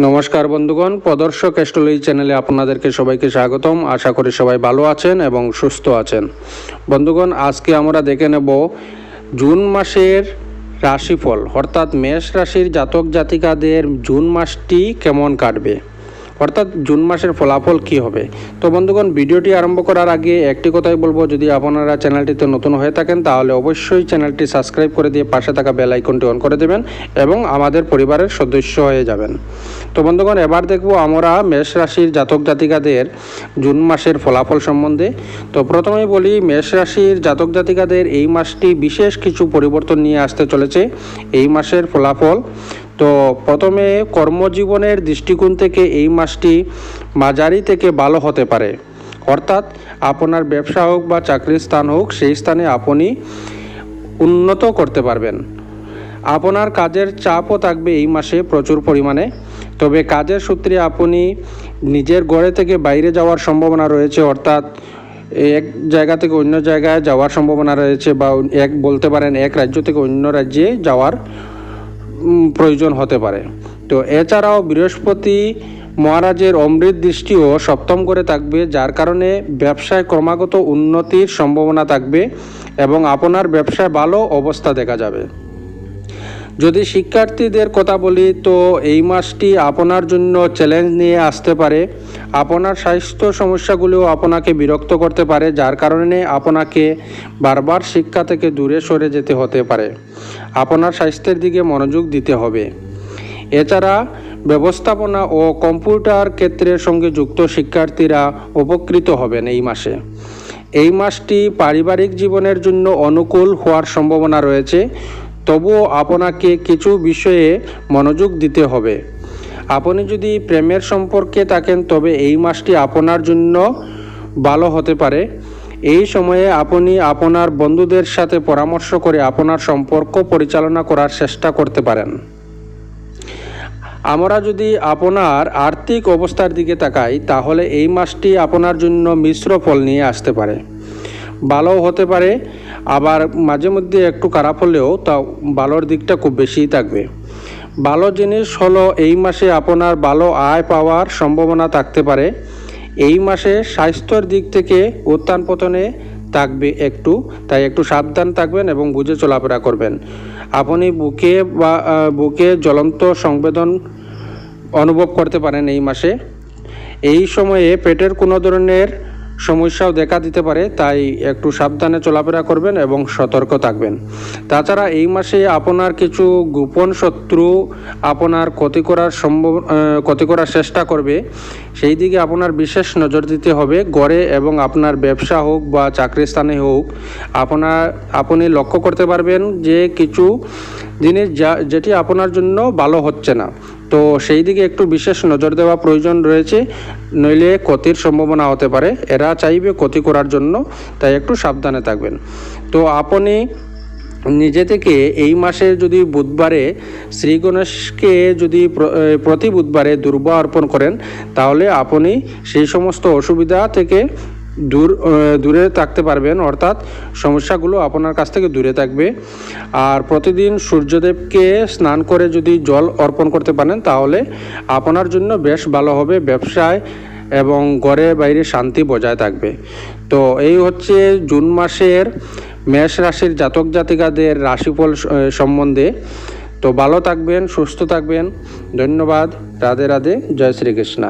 নমস্কার বন্ধুগণ, প্রদর্শক অ্যাস্ট্রোলজি চ্যানেলে আপনাদেরকে সবাইকে স্বাগতম। আশা করি সবাই ভালো আছেন এবং সুস্থ আছেন। বন্ধুগণ, আজকে আমরা দেখে নেব জুন মাসের রাশিফল, অর্থাৎ মেষ রাশির জাতক জাতিকাদের জুন মাসটি কেমন কাটবে, অর্থাৎ জুন মাসের ফলাফল কী হবে। তো বন্ধুগণ, ভিডিওটি আরম্ভ করার আগে একটি কথাই বলবো, যদি আপনারা চ্যানেলটিতে নতুন হয়ে থাকেন তাহলে অবশ্যই চ্যানেলটি সাবস্ক্রাইব করে দিয়ে পাশে থাকা বেল আইকনটি অন করে দেবেন এবং আমাদের পরিবারের সদস্য হয়ে যাবেন। তো বন্ধুগণ, এবার দেখব আমরা মেষ রাশির জাতক জাতিকাদের জুন মাসের ফলাফল সম্বন্ধে। তো প্রথমেই বলি, মেষ রাশির জাতক জাতিকাদের এই মাসটি বিশেষ কিছু পরিবর্তন নিয়ে আসতে চলেছে এই মাসের ফলাফল। তো প্রথমে কর্মজীবনের দৃষ্টিকোণ থেকে এই মাসটি মাঝারি থেকে ভালো হতে পারে, অর্থাৎ আপনার ব্যবসা হোক বা চাকরির স্থান হোক, সেই স্থানে আপনি উন্নত করতে পারবেন। আপনার কাজের চাপও থাকবে এই মাসে প্রচুর পরিমাণে, তবে কাজের সূত্রে আপনি নিজের ঘরে থেকে বাইরে যাওয়ার সম্ভাবনা রয়েছে, অর্থাৎ এক জায়গা থেকে অন্য জায়গায় যাওয়ার সম্ভাবনা রয়েছে, বা বলতে পারেন এক রাজ্য থেকে অন্য রাজ্যে যাওয়ার প্রয়োজন হতে পারে। তো এছাড়াও বৃহস্পতি মহারাজের অমৃত দৃষ্টিও সপ্তম ঘরে থাকবে, যার কারণে ব্যবসায় ক্রমাগত উন্নতির সম্ভাবনা থাকবে এবং আপনার ব্যবসায় ভালো অবস্থা দেখা যাবে। যদি শিক্ষার্থীদের কথা বলি, তো এই মাসটি আপনার জন্য চ্যালেঞ্জ নিয়ে আসতে পারে। আপনার স্বাস্থ্য সমস্যাগুলিও আপনাকে বিরক্ত করতে পারে, যার কারণে আপনাকে বারবার শিক্ষা থেকে দূরে সরে যেতে হতে পারে। আপনার স্বাস্থ্যের দিকে মনোযোগ দিতে হবে। এছাড়া ব্যবস্থাপনা ও কম্পিউটার ক্ষেত্রের সঙ্গে যুক্ত শিক্ষার্থীরা উপকৃত হবেন এই মাসে। এই মাসটি পারিবারিক জীবনের জন্য অনুকূল হওয়ার সম্ভাবনা রয়েছে, তবুও আপনাকে কিছু বিষয়ে মনোযোগ দিতে হবে। আপনি যদি প্রেমের সম্পর্কে থাকেন তবে এই মাসটি আপনার জন্য ভালো হতে পারে। এই সময়ে আপনি আপনার বন্ধুদের সাথে পরামর্শ করে আপনার সম্পর্ক পরিচালনা করার চেষ্টা করতে পারেন। আমরা যদি আপনার আর্থিক অবস্থার দিকে তাকাই, তাহলে এই মাসটি আপনার জন্য মিশ্র ফল নিয়ে আসতে পারে। ভালো হতে পারে, আবার মাঝে মধ্যে একটু খারাপ হলেও তা ভালোর দিকটা খুব বেশিই থাকবে। ভালো জিনিস হলো এই মাসে আপনার ভালো আয় পাওয়ার সম্ভাবনা থাকতে পারে। এই মাসে স্বাস্থ্যের দিক থেকে উত্থান পতনে থাকবে তাই একটু সাবধান থাকবেন এবং বুঝে চলাফেরা করবেন। আপনি বুকে জ্বলন্ত সংবেদন অনুভব করতে পারেন এই মাসে। এই সময়ে পেটের কোনো ধরনের সমস্যাও দেখা দিতে পারে, তাই একটু সাবধানে চলাফেরা করবেন এবং সতর্ক থাকবেন। তাছাড়া এই মাসে আপনার কিছু গোপন শত্রু আপনার ক্ষতি করার চেষ্টা করবে, সেই দিকে আপনার বিশেষ নজর দিতে হবে। ঘরে এবং আপনার ব্যবসা হোক বা চাকরির স্থানে হোক, আপনি লক্ষ্য করতে পারবেন যে কিছু জিনিস যেটি আপনার জন্য ভালো হচ্ছে না, তো সেই দিকে একটু বিশেষ নজর দেওয়া প্রয়োজন রয়েছে, নইলে ক্ষতির সম্ভাবনা হতে পারে। এরা চাইবে ক্ষতি করার জন্য, তাই একটু সাবধানে থাকবেন। তো আপনি নিজে থেকে এই মাসে যদি বুধবারে শ্রী গণেশকে যদি প্রতি বুধবারে দুর্বা অর্পণ করেন, তাহলে আপনি সেই সমস্ত অসুবিধা থেকে দূরে থাকতে পারবেন, অর্থাৎ সমস্যাগুলো আপনার কাছ থেকে দূরে থাকবে। আর প্রতিদিন সূর্যদেবকে স্নান করে যদি জল অর্পণ করতে পারেন, তাহলে আপনার জন্য বেশ ভালো হবে। ব্যবসায় এবং ঘরে বাইরে শান্তি বজায় থাকবে। তো এই হচ্ছে জুন মাসের মেষ রাশির জাতক জাতিকাদের রাশিফল সম্বন্ধে। তো ভালো থাকবেন, সুস্থ থাকবেন। ধন্যবাদ। রাধে রাধে। জয় শ্রীকৃষ্ণ।